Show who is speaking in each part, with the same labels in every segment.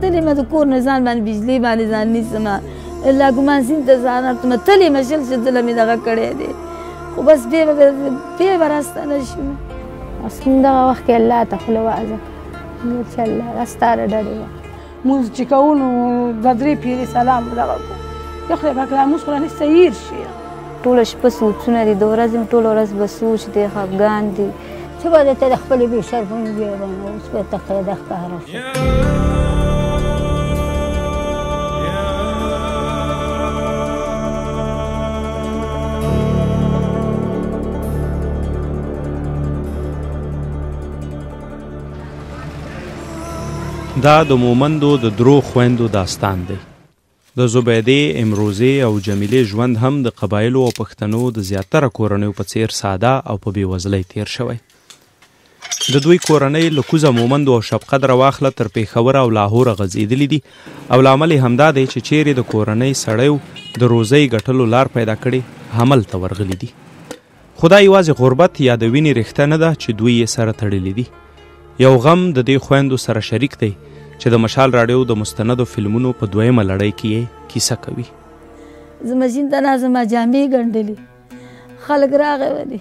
Speaker 1: تلې مه د کور نه ځان باندې بجلۍ باندې ځان نیسمه الله ګمان سیند ته ځان اړتمه تلې مه شل ځله مې دغه کړی دی خو بس بیا به راستانه شو
Speaker 2: اصلا دغه وخت کې الله ته خوله وعظه کړه چې الله راستاره ډډې وه
Speaker 3: مونځ چې کوو نو د درې پیرې سلام دغه کوو یا خدای پاک لمونځ خو رانیسته هېر شي
Speaker 2: ټوله شپه سوچونه دي د ورځې م ټوله ورځ به سوچ دی خفګان دي
Speaker 4: څه به درته د خپلې بې شرفونې بیاړم اوس به ته قاعده ښکاره شو
Speaker 5: دا د مومندو د درو خویندو داستان دی د زبیدې امروزې او جمیلې ژوند هم د قبایلو او پښتنو د زیاتره کورنیو په څیر ساده او په بېوزلۍ تیر شوی د دوی کورنۍ له کوزه مومندو او شبقدره واخله تر پېښوره او لاهوره غځېدلي دي او لامل یې همدا دی چې چیرې د کورنۍ سړیو د روزۍ ګټلو لار پیدا کړې هملته ورغلي دي خو دا یوازې غربت یا د وینې رښته نه ده چې دوی یې سره تړلي دي یو غم د دې خویندو سره شریک دی چې د مشال راډیو د مستندو فلمونو په دویمه لړۍ کې یې کیسه کوي
Speaker 1: زه ماشین ته ناظمه جامې ګنډلې خلک راغی ولې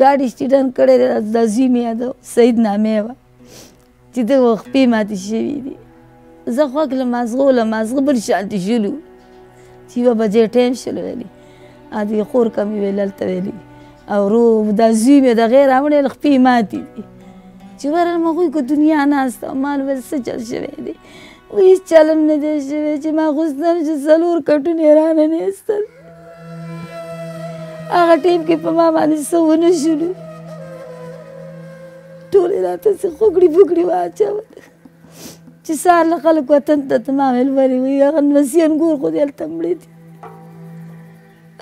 Speaker 1: ګاډي سټیډنټ کړی د زوی مې یادو سعید نامې وه چې د خپې ماتې شوي دي زه خوږ له مازغه بل شانتې شولو چې یوه بجې ټایم شلو ویلې د خور کمې ویل هلته ویلې او رو دا زوی مې دغې راوړې خپې ماتې دي چې ورل هغوی که دنیا ناسته او ما ویل څه چل شوی دی هېڅ چل هم نه دی شوی چې ما غوښتل چې 4 کټونه یې رانه نیستل هغه ټیم کې په ما باندې څه ونه شولو ټول یې راته څه خوږړي بوږړي واچول چې سهار له خلک وطن ته ما ویل ولې وایي هغه نمسیان ګور خو دې هلته مړه دي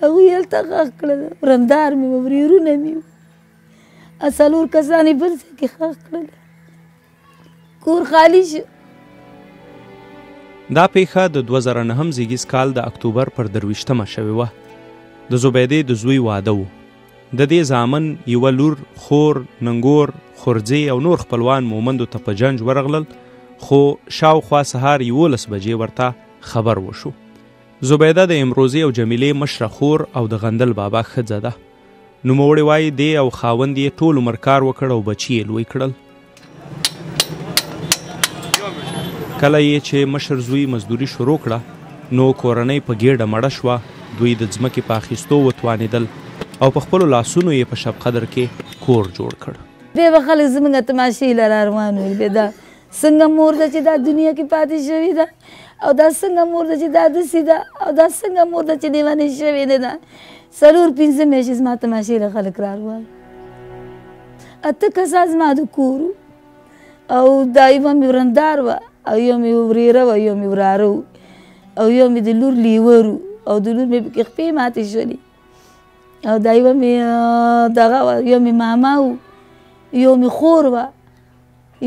Speaker 1: هغوی هلته غږ کړل ورندار مې وه ورېرونه مې وو 4 کسان یې بل ځای کې ښخ کړل کور خالي شو
Speaker 5: دا پیښه د 2009 زیږیز کال د اکتوبر پر 23مه شوې وه د زبیدې د زوی واده و د دې زامن یوه لور خور ننګور خورځې او نور خپلوان مومندو ته په جنج ورغلل خو شاوخوا سهار 11 بجې ورته خبر وشو زبیده د امروزې او جمیلې مشره خور او د غندل بابا ښځه ده نوموړی وایي دی او خاوند یې ټول عمر کار وکړ او بچي یې لوی کړل کله یې چې مشر زوی مزدوري شروع کړه نو کورنۍ په ګېډه مړه شوه دوی د ځمکې په اخیستو وتوانېدل او په خپلو لاسونو یې په شبقدر کې کور جوړ کړ
Speaker 1: بیا به خلک زموږ تماشې له را روان وي بیا دا څنګه مور ده چې دا دنیا کې پاتې شوې ده او دا څنګه مور ده چې دا داسې ده او دا څنګه مور ده چې لیونۍ شوې نه ده 4-5 میاشتې زما تماشې له خلک را روان 8 کسان زما د کور او دا یوه مې ورندار وه او یو مې ورېره وه یو مې وراره و او یو مې د لور لیور و او د لور مې پکې خپې ماتې شولې او دا یوه مې دغه وه یو مې ماما و یو مې خور وه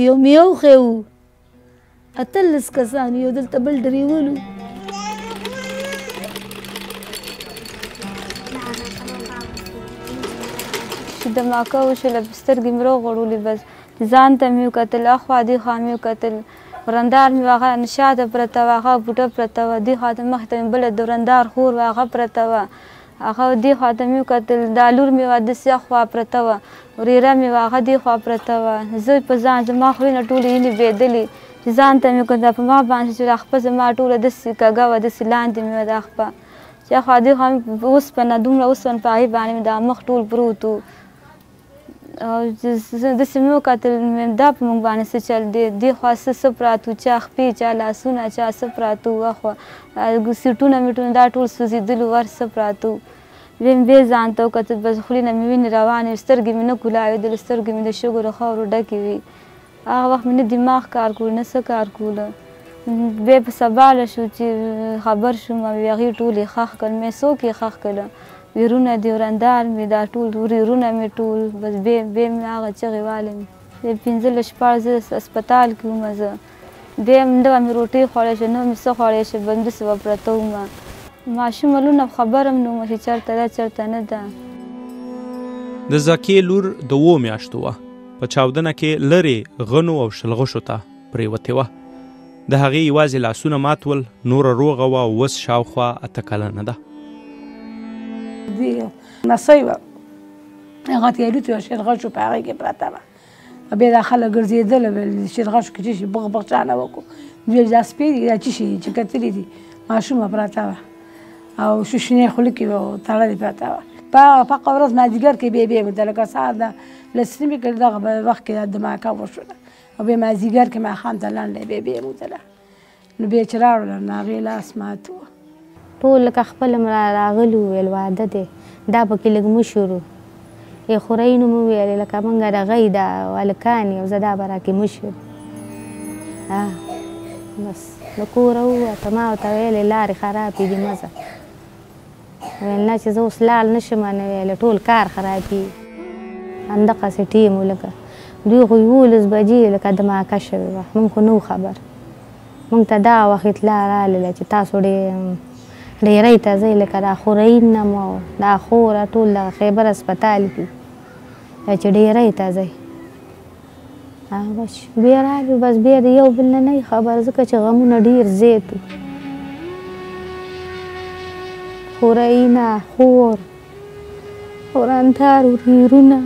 Speaker 1: یو مې اوښی و 18 کسان یو دلته بل ډریول و
Speaker 2: چې د ماکه وشوله سترګې مې راغړولې بس ځان ته مې وکتل اخوا دې خوا مې وکتل ورندار مې هغه شاته پرته وه هغه بوټه پرته وه دې خوا ته مخې ته مې بله د ورندار خور وه هغه پرته وه هغه دې خوا ته مې وکتل دا لور مې وه داسې خوا پرته وه ورېره مې وه هغه دې خوا پرته وه زه په ځان زما خولې نه ټولې هیلې بېدلې چې ځان ته مې وکتل په ما باندې چې دا خپه زما ټوله داسې کږه وه داسې لاندې مې وه دا خپه چې خوا دې خوا مې اوسپنه دومره اوسپنه په هغې باندې مې دا مخ ټول پروت و او داسې مې وکتل دا په موږ باندې څه چل دی دې خوا څه پراته وو چا خپې چا لاسونه چا څه پراته وو اخوا سیټونه میټونه دا ټول سوځېدلي وو هر څه پراته وو بیا مې بیا ځان ته وکتل بس خولې نه مې وینې روانې وې سترګې مې نه کولاوېدلې سترګې مې د شګو خاورو ډکې وي هغه وخت مې نه دماغ کار کولو نه څه کار کوله بیا په سباله شو چې خبر شوم او هغې ټول یې ښخ کړل مې څوک یې ښخ کړله ویرونه دي ورندار مې دا ټول وریرونه مې ټول بس بیا مې هغه چغې والې مې 15-16 زه اسپتال کې وم زه بیا نه به مې روټۍ خوړی شي نه مې څه خوړی شي بندوسې به پرته ومه ماشومه لونه خبره هم نه ومه چې چېرته ده چېرته نه ده
Speaker 5: د زکې لور د 2 میاشتو وه په چاودنه کې لرې غنو او شلغشو ته پرېوتې وه د هغې یوازې لاسونه مات ول، نوره روغه وه او اوس شاوخوا 8 کلنه ده.
Speaker 3: نسۍ وه، هغه تیاري ته شیرغشو په هغې کې پرته وه. بیا دا خلک ګرځېدل شیرغشو کې چې شي بغ بغ چا نه وکړو. دوی دا سپی دي دا چې شي چې کتلي دي ماشومه پرته وه او شوشنې خوله کې وه تړلې پرته وه. په هغه ورځ مازدیګر کې بیا وموته لکه سهار د لس نیمې کې دغه وخت کې دماکه وشوله او بیا مازدیګر کې ماښام ته لنډی بیا وموتله. نو بیا چې راوړله نو هغې لاس مات وه.
Speaker 2: ټول لکه خپل راغلي وویل واده دی دا پکې لږ مشر و. خورۍ نوم وویلې لکه موږ د غۍ دا هلکان یو زه دا به راکې مشر. بس له کوره ووته ما ورته ویلې لارې خرابې دي مه ځه. ویل نه چې زه اوس لاړ نه شم نه ویلې ټول کار خرابېږي. همدقسې ټیم و لکه دوی خو 11 بجې لکه دماکه شوې وه موږ خو نه وو خبر. موږ ته دا وخت اطلاع راغله چې تاسو ډېرۍ ته ځئ لکه دا خورۍ نم او دا خوره ټول دغه خیبر اسپتال کې چې ډېرۍ ته ځئ. بس بیا راغلو بس بیا د یو بل نه نه خبر ځکه چې غمونه ډېر زیات وو. خورۍ نه خور ورندار ورېرونه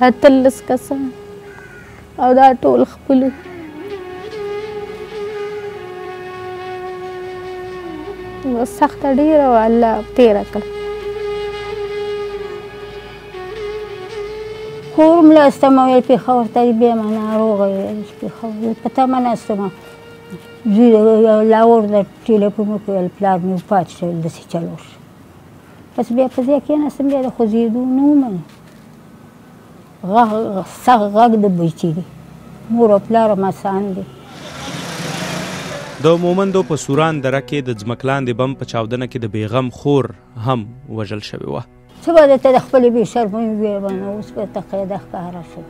Speaker 2: 18 کسان او دا ټول خپلو. سخته ډېره وه الله تېره کړه.
Speaker 4: کور مې لاستم ویل پېښور ته بیا ما ناروغه ویل چې پېښور په تمه ناستم. زوی لاهور د ټېلیفون وکړ ویل پلار مې وفات شو داسې چلو شو. بس بیا په ځای کېناستم بیا د خوځېدو نه ومنم. سخت غږ د بچي دی مور او پلار مسان دی.
Speaker 5: د مومندو په سوران دره کې د ځمکلاندې بم په چاودنه کې د بیغم خور هم وژل شوې وه.
Speaker 4: څه به درته د خپلې بې شرمۍ وویل نو اوس به ته قاعده ښکاره شو.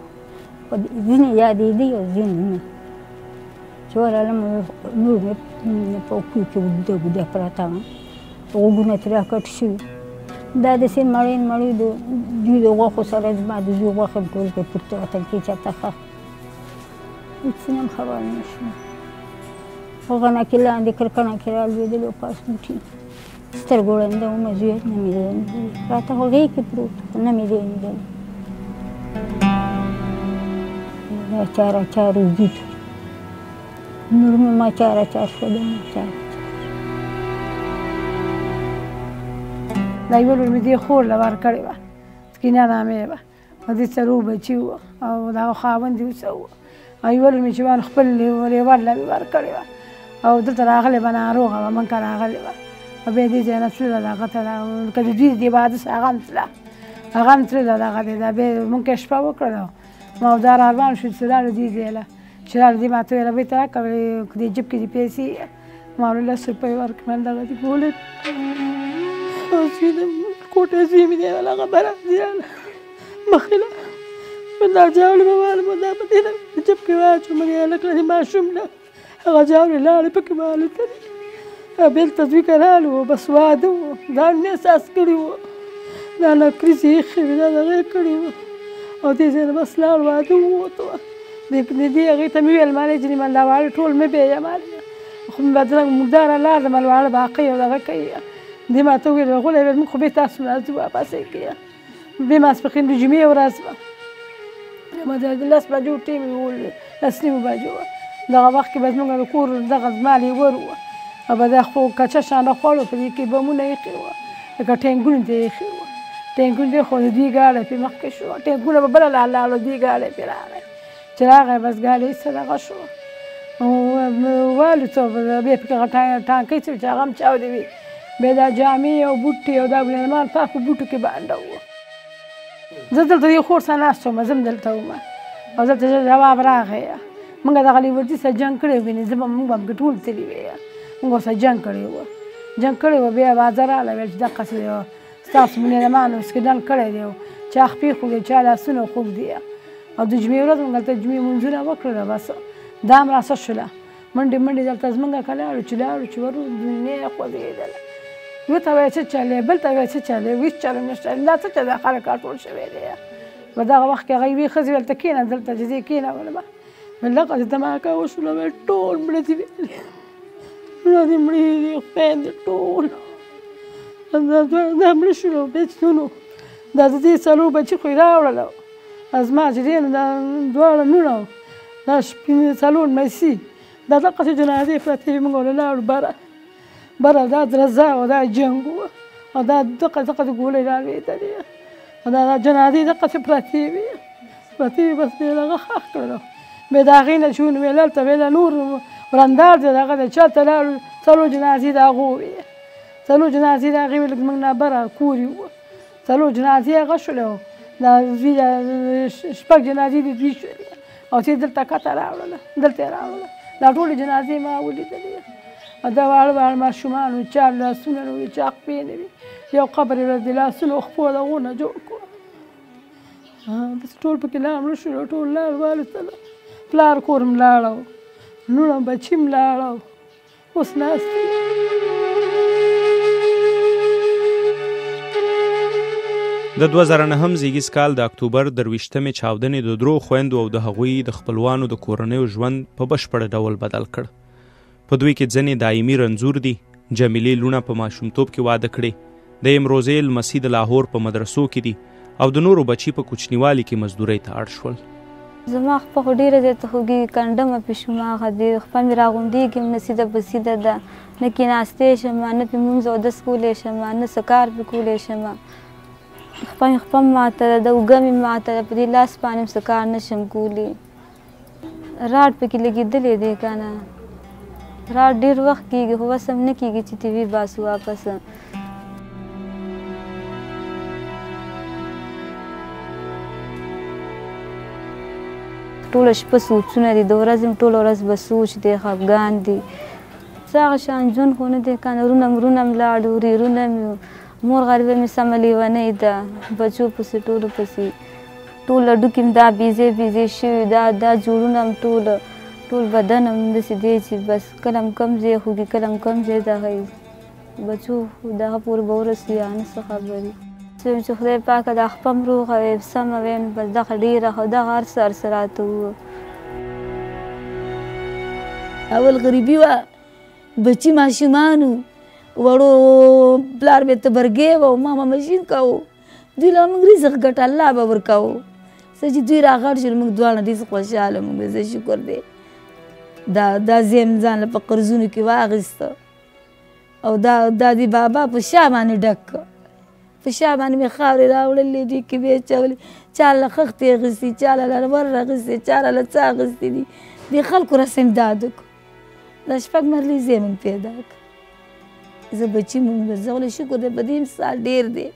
Speaker 4: ځینې یادېدي او ځینې نه چې ورغلم نور مې په کوی کې اوږده اوږده پرته وه غوږونه ترې راکټ شوي. دا داسې مړی مړی د دوی د غوښو سره زما د زوی غوښې م ټول پرې پورته وطن کې چېرته ښخ هېڅ نه م خبر نه شوم. په غنه کې لاندې کرکنه کې رالوېدلو پاس بوټي سترګو ړنده ومه زوی نه مې دی لیدلی راته خو غېږ کې پروت خو نه مې دی لیدلی. دا چار اچار وجود نور مې ما چار اچار شدم چار
Speaker 3: دا یوه لور مې دې خور له ورکړې وه سکینه نامې وه او دې څلور بچي وه او د هغه خاوند یې اوسه وه او یوه لور مې چې وه خپل لیور له مې ورکړې وه او دلته راغلې به ناروغه وه موږ ته راغلې وه او بیا دې ځای نه تلله د هغه ته لکه د دوی دې واده سه هغه هم تله هغه هم تلله دغه دی دا بیا موږ کې شپه وکړله ما او دا را روان شو چې لاړو دې ځای له چې لاړو دې ما ته ویله بیرته راکړه دې جیب کې دې پیسې ما ورله 10 روپۍ ورکړل دغه دې بولې کوټه زوی مې دی هغه برابرېدله مخې له دا جاولې به معلومه دا په دې جب کې واچوم هغې هلک له دې ماشوم له هغه جاولې لاړې پکې به الوتلې بېلته دوی که رالو بس واده و دا مې احساس کړي وو دا نکریزې ایښې وې دا دغه یې کړي وو او دې ځای نه بس لاړ واده ووتو دې هغې ته مې ویل مالې جنې من دا واړه ټول مې بیایه مالې خو مې بدرنګ مرداره لار ده مل واړه باقي او دغه کوي دې ما ته وویل غولی ویل موږ خو بېرته تاسو راځو واپسې کړه بیا ماسپښین د جمعې ورځ وه ما د 10 بجو ټیم یې 10 نیمو بجو وه دغه وخت کې به زموږ د کور دغه زما لیور وه او به دا خو کچه شانه خوړو په دې کې بمونه ایښي وه لکه ټینګونو ته یې ایښي وه ټینګون دی خو د دوی ګاډی پرې مخکې شو ټینګونه به بله لار لاړو دوی ګاډی پرې راغی چې راغی بس ګاډی ایسته دغه شو والوتو بیا پکې هغه ټانکۍ څه چې هغه هم چاودې وي بیا دا جامې او بوټي او دا ګلنمان پاک په بوټو کې بانډه وه زه دلته یو خور سره ناست وم زه هم دلته وم او دلته جواب راغی موږ دغه لیورجي سره جنګ کړی وینې زه به موږ به هم ټول تللي وی موږ ورسره جنګ کړی وه جنګ کړی وه بیا وازه راغله ویل چې دقسې ستاسو منیرمانو اسکډن کړی دی چا خپې خوږ دی چا لاسونه خوږ دی او د جمعې ورځ موږ دلته جمعې لمونځونه وکړله بس دا هم راسه شوله منډې منډې دلته زموږ که لاړو چې ورو دنیا خوځېدله یو ته وایي څه چلې بل ته وایي څه چلې هېڅ چل نشته دا څه چې دا خلک راټول شوی دی په دغه وخت کې هغه یوې ښځې ویل ته کښېنه دلته چې زه یې کښېنولم دغسې دماکه وشوله ویل ټول مړه دي ویلې مړه دي مړې دي خویندې ټول دا مړه شولو بیا چې نو دا د دې څلور بچي خو یې راوړله زما چې دی نو دا دواړه نونه دا څلور میسي دا دغسې جنازې پرتې وې موږ ورله لاړو بره دا درزا او دا جنګ وه او دا دغسې ګولۍ رالوېدلې او دا جنازې دغسې پرتې وې بس بیا دغه ښخ کړلو بیا د هغې نه چې ونیول هلته ویله نور ورندار دی دغه دی چاته لاړو څلور جنازې د هغو وې څلور جنازې د هغې وې لږ موږ نه بره کور یې وه څلور جنازې هغه شولې دا دوی شپږ جنازې د دوی شولې او چې دلته کته راوړله دلته یې راوړله دا ټولې جنازې ما ولیدلې او دا واړه واړه ماشومان وو چا لاسونه نه وي چا خپې نه وي یو قبر یې د لاسونو خپو دغونه جوړ کړو بس ټول پکې لاړ شولو ټول لاړ والوتله پلار کور م لاړه لوڼه بچي م لاړه اوس ناست
Speaker 5: د 2009 زیږیز کال د اکتوبر 23مې چاودنې د درو خویندو او د هغوی د خپلوانو د کورنیو ژوند په بشپړ ډول بدل کړ. په دوی کې ځینې دایمي رنځور دي. جمیلې لوڼه په ماشومتوب کې واده کړې. د امروزې لمسي د لاهور په مدرسو کې دي او د نورو بچي په کوچنیوالي کې مزدورۍ ته اړ شول.
Speaker 2: زما خپه خو ډېره زیاته خوږېږي کنډمه پې شوم هغه دې خپه مې راغونډېږي هم نه سیده په سیده ده نه کېناستې شم نه پې مونځ اودس کولی شم نه څه کار پې کولی شم خپه مې ماته ده د اوږه مې ماته ده په دې لاس باندې هم څه کار نه شم کولی راډ پکې لګېدلی دی که نه راډ ډېر وخت کېږي خو بس هم نه کېږي چې ټي وي باسو واپس ټوله شپه سوچونه دي د ورځې هم ټوله ورځ به سوچ دی خفګان دي څه هغه شان ژوند خو نه دی که نه رونه م لاړو ورېرونه مې مور غریبه مې سمه لیونۍ ده بچو پسې ټولو پسې ټول هډوکي م دا بیزې بیزې شوي دا جوړونه م ټول بدن هم داسې دی چې بس کله م کم ځای خوږي کله م کم ځای دغه بچو دغه پورې به ورسو یا نه څه خبرې چې خدای پاکه دا خپه م روغه ویم سمه ویم بس دغه ډېره ښه دغه هر څه راته ووه
Speaker 1: اول غریبي وه بچي ماشومان وو وړو پلار مې تبرګې وه ما مشین کوو دوی له موږ رزق ګټه الله به ورکوو څه چې دوی راغړ شول موږ دواړه ډېر خوشحاله موږ زه شکر دی دا زه م ځان له په قرضونو کې واخیسته او دا د بابا په شا باندې ډک کړه په شا باندې مې خاورې راوړلې دوی کې ویې اچولې چا له خښتې اخیستي چا له لرور اخیستې چا له څه اخیستي دي دې خلکو راسه امداد وکړو دا شپږ مرلې زوی مونږ پیدا کړه زه بچي مونږ ګرځولی شکر دی په دې مثال ډېر دی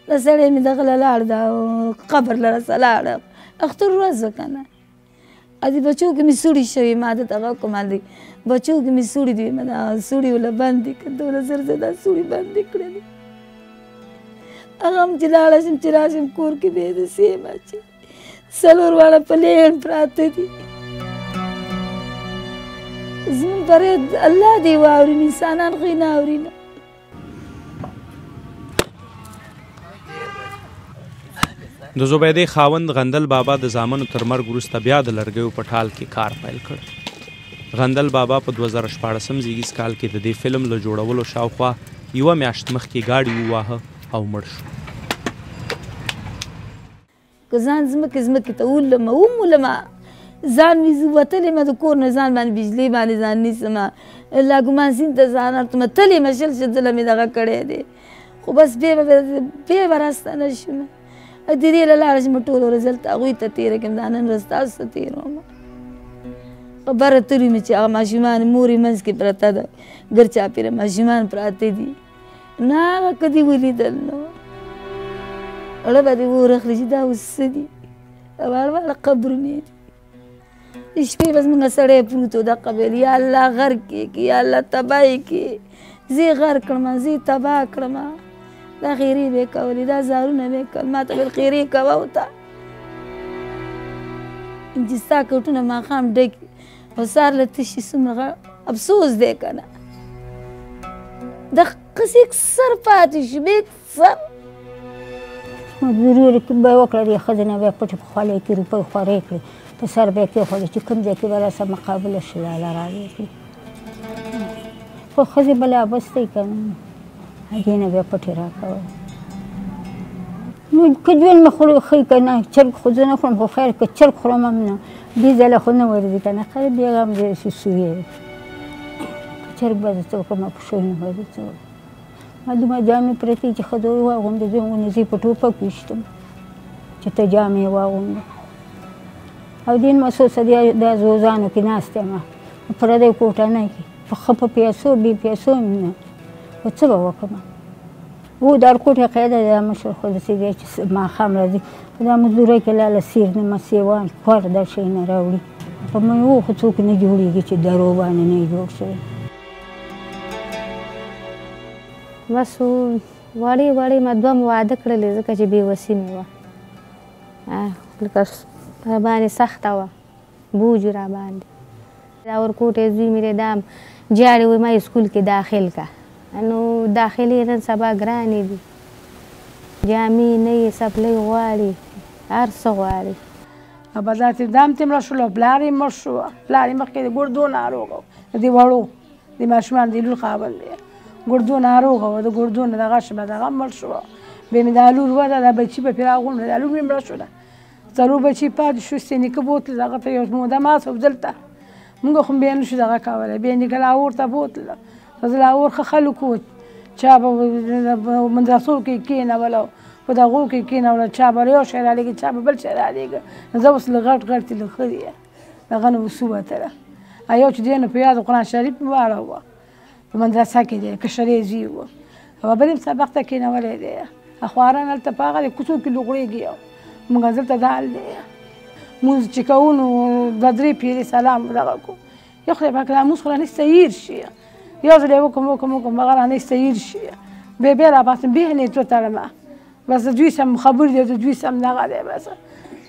Speaker 1: دا سړی مې دغه له لاړ دا قبر له راسه لاړه اختر ورځ وه که نه دې بچو کې مې سوړي شوي ما د دغه کوم دی بچو کې مې سوړي دي ما دا سوړي وله بندې کړه دونه زر زه دا سوړي بندې کړې دي هغه هم چې لاړه شم چې راشم کور کې بې دسې یم چې څلور واړه په لیڼ پراته دي زمونږ فریاد الله دې واوري انسانان خو یې نه اوري نه
Speaker 5: د زبیدې خاوند غندل بابا د زامنو تر مرګ وروسته بیا د لرګیو په ټال کې کار پیل کړ. غندل بابا په 2014 زیږیز کال کې د دې فلم له جوړولو شاوخوا یوه میاشت مخکې ګاډي وواهه او مړ شو.
Speaker 1: که ځان ځمکې ته ومولمه ځان مې وتلی یم د کور نه ځان باندې بجلۍ باندې ځان نیسمه لا ګمان سیند ته ځان اړتمه تلې یم شل ځله مې دغه کړی دی خو بس بیا به راستنه شومه د دې له لاړه چې مې ټوله ورځ هلته هغوی ته تېره کړم دا نن ورځ تاسو ته تېروم خبره تلي مې چې هغه ماشومان مور یې منځ کې پرته ده ګر چاپېره ماشومان پراته دي نه هغه که دې ولیدل نو اړه به دې ورخلي چې دا اوس څه دي واړه واړه قبرونه دي د شپې به زموږ سړی پروت و دقه ویل یا الله غرق کړي یا الله تباه یې کړي زه یې غرق کړمه زه یې تباه کړمه دا خیرې به یې کولې دا زارونه به یې کول ما ته ویل خیرې کوه ورته چې ستا کوټونه ماښام ډکي او سهار له تشي څومره افسوس دی که نه دقسې اکثر پاتې شو به اکثر
Speaker 4: مزدوري به یې وکړه، دې ښځې نه به یې پټې په خولۍ کې روپۍ خورې کړې، په سر به یې کېښودې چې کوم ځای کې به راسه مقابله شلاله راوې کړي. خو ښځې به لا بستی که نه، هغې نه به یې پټې راکول. نو که ژوند مې ښیي که نه، چرګ خو زه نه خورم، خو خیر که چرګ خورم هم نه، دې ځله خو نه ورځي که نه، خیر بېغه هم داسې سوی دی. که چرګ به زه څه وکړم، پښو نه به زه څه وکړم. ما دومره جامې پرتې چې ښځه واغوندې، زه ونې زه یې په ټوپک ویشتم چې ته جامې واغونده. او دین مسوسه دا زوزانو کې ناست یم، پردی کوټنۍ کې ښه په پیسو بې پیسو یم نه، خو څه به وکړم. و دارکوټ یې قاعده دی، دا مشر خو داسې دی چې ماښام راځي، په دا مزدورۍ کې لاله سیر نه مسیوان کور دا شی نه راوړي. په میوو خو څوک نه جوړېږي چې درو باندې نه جوړ شوی.
Speaker 2: بس وړې وړې ما دوه مې واده کړلې، ځکه چې بېوسي مې وه، لکه راباندې سخته وه، بوج راباندې. دا ورکوټې زوی مې دی، دا جاړې وایي ما اسکول کې داخل که، نو داخلې نن سبا ګرانې دي، جامې نه یې څپلۍ غواړي، هر څه غواړي.
Speaker 3: ابدات دام ته مړه شول، پلار یې مړ شو، پلار یې مخکې د ګردو ناروغه و، د دې وړو د ماشومانو د لور خاوند دی، ګردو ناروغه وه، د ګردو نه دغه شوه، دغه مړ شوه. بیا مې دا لور وده، دا بچي به پرې راغونډه، دا لور مې مړه شوله، څلور بچي پاتې شو. سې نیکه بوتل دغه ته یو موده ماته و دلته، مونږ خو بیا نه شو دغه کولی. بیا نیکه لاهور ته بوتله، زه لاهور ښه خلک وو، چا به مدرسو کې کېنوله، په دغو کې کېنوله، چا به یو شی رالېږي، چا به بل شی رالېږه. زه اوس له غټ غټ له ښه دي دغه نه وسوتله. یو چې دی نو په یاد قرآن شریف مې واړوه، په مدرسه کې دی، کشرې زوی و، او بل یې سبق ته کېنولی دی. خواران هلته په هغه کوڅو کې لوغړېږي، مونږ دلته دا حال دی. مونځ چې کوو نو دوه درې پیرې سلام دغه کو، یا خدای پاک لمونځ خو رانیسته هیر شي، یو ځل یې وکړم هغه رانیسته هیر شي، بیا راپاڅم بیا نیت وتړمه، بس د دوی سم خبر دی، د دوی سم دغه دی. بس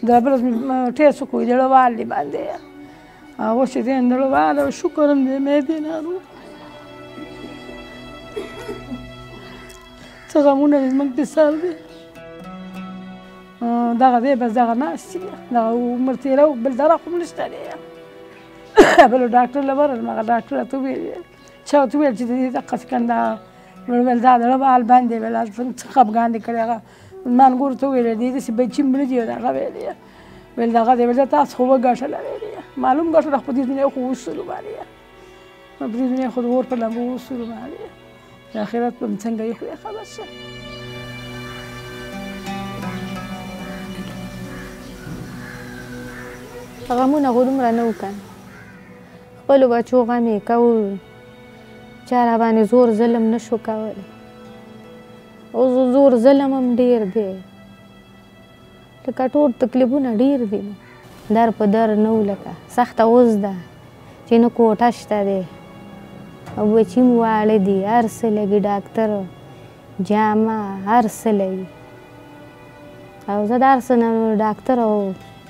Speaker 3: د بل ورځ مې ټیسټ وکړو، زړهوال دی باندې، اوس چې دی زړهوال او شکر هم دی معدې ناروغ. څه غمونه دي زموږ د سر دی، دغه دی بس دغه ناست دی، دغه عمر تېرو، بل دغه خو نشته دی. بل ډاکټر له ورغلم، هغه ډاکټر راته وویل، چا ورته وویل چې د دې دقسې کنده ویل دا زړهوال باندې ویل څه خفګان دې کړی. هغه ما نګور ته وویل دې داسې بچي مړه دي، دغه ویل ویل دغه دی، ویل تاسو خو وګټله ویل معلوم ګټله، خو په دې دنیا خو وسولو باندې، په دې دنیا خو د اور په لمبو وسولو باندې، د آخرت به م څنګه یې خدای خبر شه.
Speaker 2: غمونه خو دومره نه وو که نه، خپلو بچو غم یې کوو، چا راباندې زور ظلم نه شو کولی. اوس زور ظلم هم ډېر دی، لکه ټول تکلیفونه ډېر دي، در په در نه وو، لکه سخته اوس ده چې نه کوټه شته دی، او بچي مو واړه دي، هر څه لګي، ډاکټر جامه هر څه لګي، او زه د هر څه نه ډاکټر او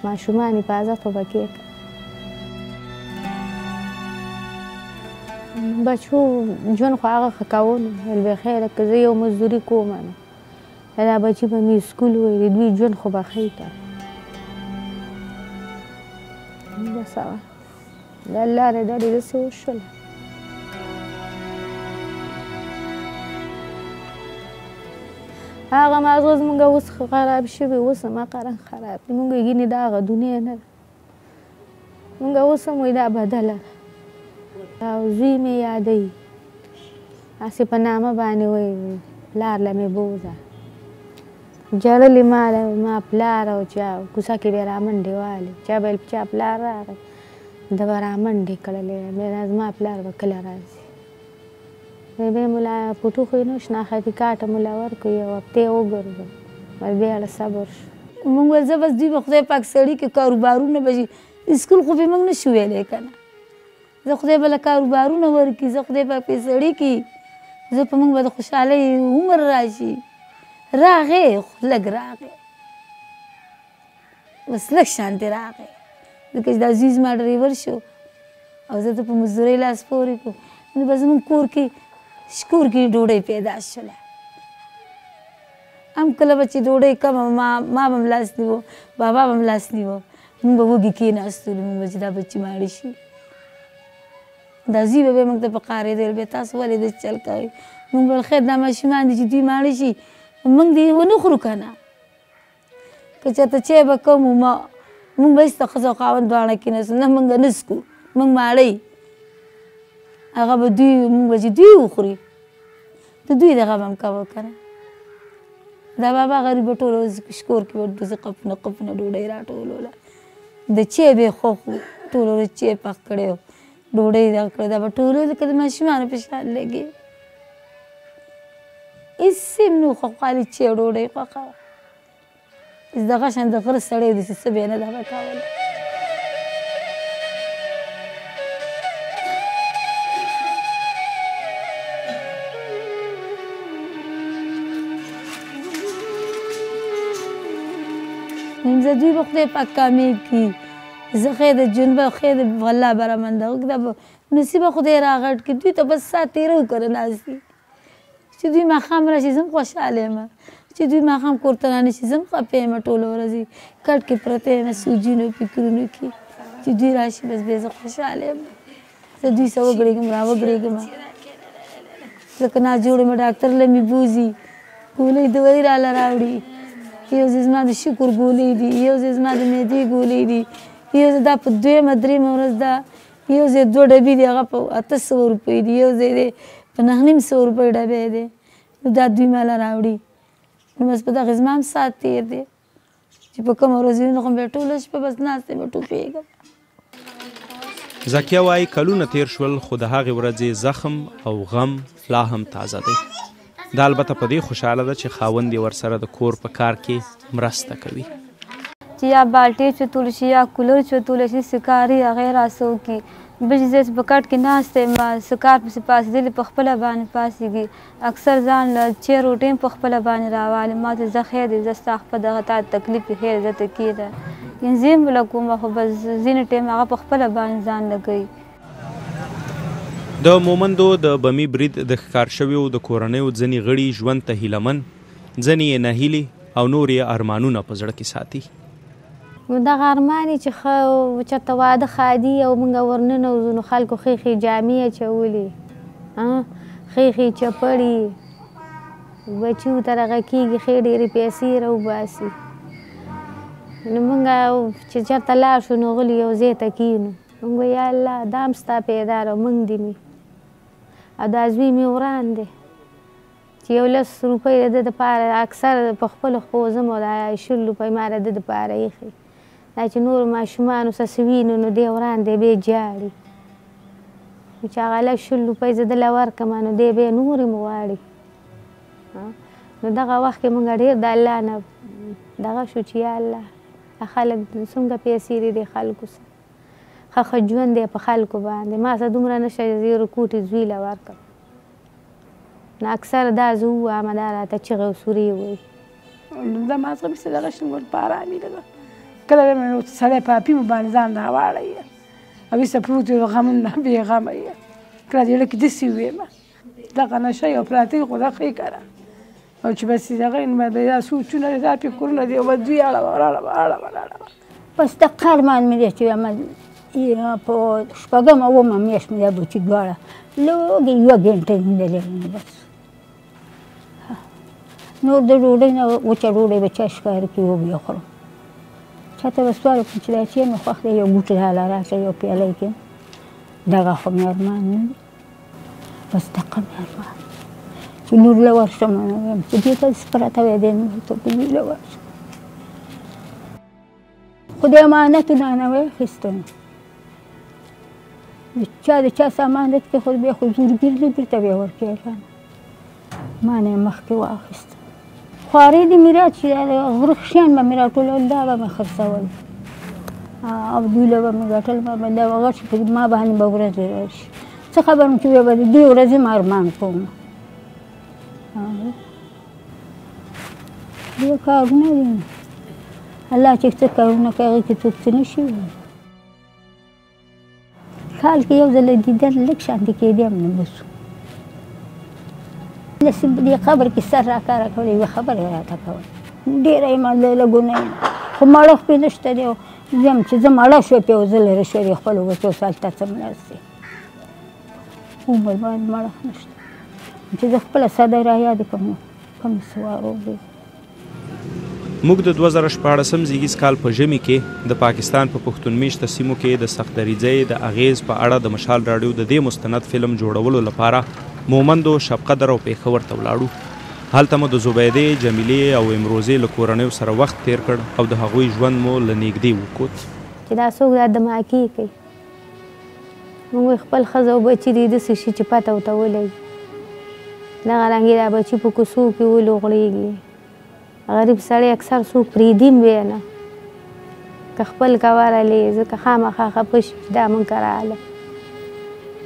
Speaker 2: ماشومان حفاظت خو به کېږه. بچو ژوند خو هغه ښه کولو، ویل بخیره که زه یو مزدوري کوم نو دا بچي به مې سکول وایي، د دوی ژوند خو به ښه که بس هغه د الله رضا دې داسې وشوله. هغه مغز زموږ اوس خراب شوي، اوس هم هغه خراب دي، مونږ ګینې دا هغه دنیا نه ده، مونږ اوس هم وایي دا بدله ده. او زوی مې یادوي، هسې په نامه باندې وایي پلار له مې بوځه، ژړلې ما پلار او چا کوڅه کې بیا رامنډې والې، چا به چا پلار راغی ده به رامنډې کړلې، بیا زما پلار به کله راځي. بیا ملا پټو خو یې نه شناختي کاټه ملا ورکړو، یو هفتې وګرځو، بیا له صبر شو.
Speaker 1: مونږ ویل زه بس دوی به خدای پاک سړي کې کاروبارونه به شي، سکول خو پې مونږ نه شو ویلی که نه، زه خدای به له کاروبارونه ورکړي، زه خدای پاک پې سړي کړي، زه په مونږ به د خوشحالۍ عمر راشي. راغې خو لږ راغې، بس لږ شانتې راغې، ځکه چې دا زوی زما ډریور شو او زه ته په مزدورۍ لاس پورې کړو، نو به زموږ کور کې شکور کې ډوډۍ پیدا شوله. هم کله به چې ډوډۍ کمه ما به هم لاس نیوه بابا به هم لاس نیوه مونږ به وږي کېناستلو مونږ به چې دا بچي ماړه شي دا زوی به بیا موږ ته په قارېدل بیا تاسو ولې داسې چل کوئ مونږ به خیر دا ماشومان دي چې دوی ماړه شي مونږ دې ونه خورو که نه که چېرته چای به کوم مونږ به هېڅ د ښځه او خاوند دواړه کېناستو نه مونږ نه څکو مونږ ماړه هغه به دوی مونږ به چې دوی وخوري د دوی دغه به هم کوه که نه دا بابا غریب به ټوله شکور کې به داسې قپونه قپونه ډوډۍ راټولوله د چای به یې خوښ و ټوله ورځ چای پخ کړی و ډوډۍ دغه کړې دا به ټوله لکه د ماشومانو په شان لګي هېڅ هم نه و خو خالي چای او ډوډۍ خوښه وه دغه شان د غره سړی و داسې څه به یې نه دغه کوله زه دوی به خدای پاک کامیاب کړي زه خیر د ژوند به خیر الله به رامنده وکړي دا به نصیبه خدای راغټ کړي دوی ته بس ساعت تېره وکړه ناست دي چې دوی ماښام راشي زه هم خوشحاله یم چې دوی ماښام کور ته رانشي زه هم خفه یم ټوله ورځ کټ کې پرته یم سوچونو فکرونو کې چې دوی راشي بس بیا زه خوشحاله یم زه دوی سره وګړېږم را وګړېږم لکه ناجوړې مې ډاکټر له مې بوځي ګولۍ دوایي راله راوړي یو ځای زما د شکر ګولۍ دي یو ځای زما د معدې ګولۍ دي یو ځای دا په دویمه درېیمه ورځ ده یو ځای 2 ډبې دي هغه په 800 روپۍ دي یو ځای دی په 900 روپۍ ډبی دی نو دا دوی ماله راوړي نو بس په دغې زما هم ساعت تېر دی چې په کومه ورځ وي نو خو بیا ټوله شپه بس ناست یم ټوپېږم
Speaker 5: زکیه وایي کلونه تیر شول خو د هغې ورځې زخم او غم لا هم تازه دی دا البته په دې خوشحاله ده چې خاوند یې ورسره د کور په کار کې مرسته کوي
Speaker 2: چې یا بالټې چتول شي یا کولر چتول شي سکاري هغې راسه وکړي بل چې زه په کټ کې ناسته یم سکار پسې پاسېدلې په خپله باندې پاسېږي اکثر ځان له چای روټۍ هم په خپله باندې راوالي ما ته زه خیر دی زه ستا خپل دغه تا تکلیف یې خیر زه ته کېده یعنې زه هم بله کومه خو بس ځینې ټایم هغه په خپله باندې ځان لګوي
Speaker 5: د مومندو د بمي برید د ښکار شویو د کورنیو ځینې غړي ژوند ته هیلهمن ځینې یې نهیلي او نور یې ارمانونه په زړه کې ساتي
Speaker 6: دغه ارمان یې چې ښه چېرته واده ښادي او موږ ورننوځو نو خلکو ښې جامې اچولي ښې چپړې بچیو ته دغه کېږي ښې ډېرې پیسې راوباسي نو موږ چې چېرته لاړ شو نو غلي یو ځای ته کښېنو موږ یا الله دا هم ستا پیدا ده موږ دې مې او دا زوی مې وران دی چې یو 10 روپۍ د ده دپاره اکثر په خپلو خپو ځم او دا 20 روپۍ ما د ده دپاره ایښي دا چې نورو ماشومانو څه څه وینو نو دی وران دی بیا جاړي چې هغه 20 روپۍ زه دله ورکړم نو دی بیا نورې مو غواړي نو دغه وخت کې موږ ډېر د الله نه دغه شو چې یا الله خلک څومره پیسې دي د خلکو سره ښه ژوند دی په خلکو باندې ما سره دومره نشته چې زه یو کوټې زوی له ورکړم نو اکثر دا زه ووایم دا راته چغې او سورې وایي
Speaker 3: دا ما څخه بیسته دغه شي په ارامي لږه کله مې سړی په اپي مو باندې ځان راواړی او بیسته پروت وي غمونه بې غمه یې کله دې لکه داسې ویم دغه نشه یو پراته خو دا ښې که نه او چې بس دغه دا سوچونه دا فکرونه دي او به دوی اړوه
Speaker 4: بس دغه ارمان مې دی چې په شپږمه اومه میاشت مې دا بچي دواړه لږ 1 ګنټه یې لیدلی بس نور د ډوډۍ نه وچه ډوډۍ به چا ښکار کړي وبې خورم چاته به سوال وکړم چې دا چای مې خوښ دی یو بوټی راله راشه یو پیاله یې کړم دغه خو مې ارمان نه دی بس دغه مې ارمان چې لور له ورشم ویم چې دې ته پرته وی دی نو ته په دوی له ورشم خو د امانتونه نه وی اخیستم چا د چا سامان درته خو بیا خو زورګیر دی بېرته بیا ورکوې که نه ما نه یې مخکې واخیستم خوارې د مې چې غره شیان به مې راټولول دا به مې خرڅول او دوی له به مې ګټل دا به غټ په ما باندې به ورځې راشي څه خبر م چې بیا به د دې ورځې م ارمان کوم دې کارونه دي الله چې څه کارونه کوي هغې کې څوک څه نه شي کال کې یو ځل دیدن لږ شانتې کېدی هم نه بسو داسې په دې قبر کې سر راکاره کړی یوه خبرې راته کول ډېره یې مړه لږونه یم خو مړښت پې نشته دی ځم چې زه مړه شوه پې او زه لرې شوې خپلو بچو سره هلته څه مرستې عمر باندې مړښت نشته چې زه خپله ساده رایادې کړم کم سوارو دی
Speaker 5: موږ د 2014 زیږیز کال په ژمي کې د پاکستان په پښتون میشته سیمو کې د سخت دریځۍ د اغیز په اړه د مشال راډیو د دې مستند فلم جوړولو لپاره مومندو شبقدر او پېښور ته ولاړو. هلته مو د زبیدې، جمیلې او امروزې له کورنیو سره وخت تیر کړ او د هغوی ژوند مو له نږدې وکوت.
Speaker 2: چې دا څوک دا دماکي کوي موږ خپل ښځه او بچي دې داسې شي چې پته ورته ولګي دغه رنګې دا بچي په کوڅو کې ولوغړېږي غریب سړی اکثر څوک پرېږدي هم وی نه که خپل کورلی ځکه خامخا خفه شي چې دا موږ ته راغله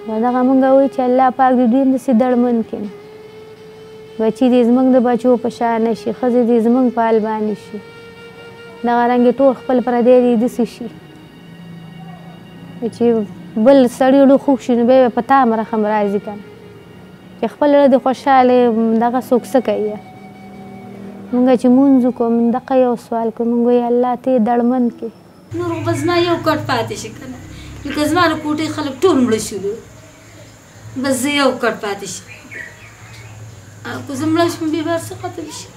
Speaker 2: دغه موږ وایو چې الله پاک دې دوی هم داسې دړمن کړي بچي دې زموږ د بچو په شان شي ښځې دې زموږ په حال باندې شي دغه رنګې ټول خپل پردی دې داسې شي چې بل سړي ړو خوږ شي نو بیا یې په تا مرخم راځي که نه چې خپل زړه دې خوشحاله دغه څوک څه کوي مونږ چې مونځ وکړو دغه یو سوال کوو مونږ وایو الله ته یې دړمن کړي
Speaker 1: نور خو به زما یو کټ پاتې شي که نه لکه زما له کوټې خلک ټول مړه شولو بس زه یو کټ پاتې شي او که زه مړه شم بېبار څه ختم شي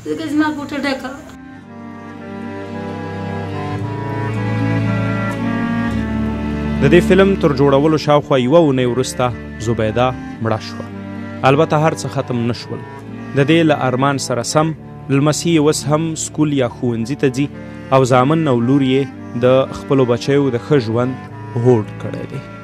Speaker 1: ځکه زما کوټه ډکه
Speaker 5: د دې فلم تر جوړولو شاوخوا یوه اونۍ وروسته زبیده مړه شوه. البته هر څه ختم نه شول. د دې له ارمان سره سم لمسي اوس هم سکول یا ښوونځي ته ځي او زامن او لور یې د خپلو بچیو د ښه ژوند هوډ کړی دی.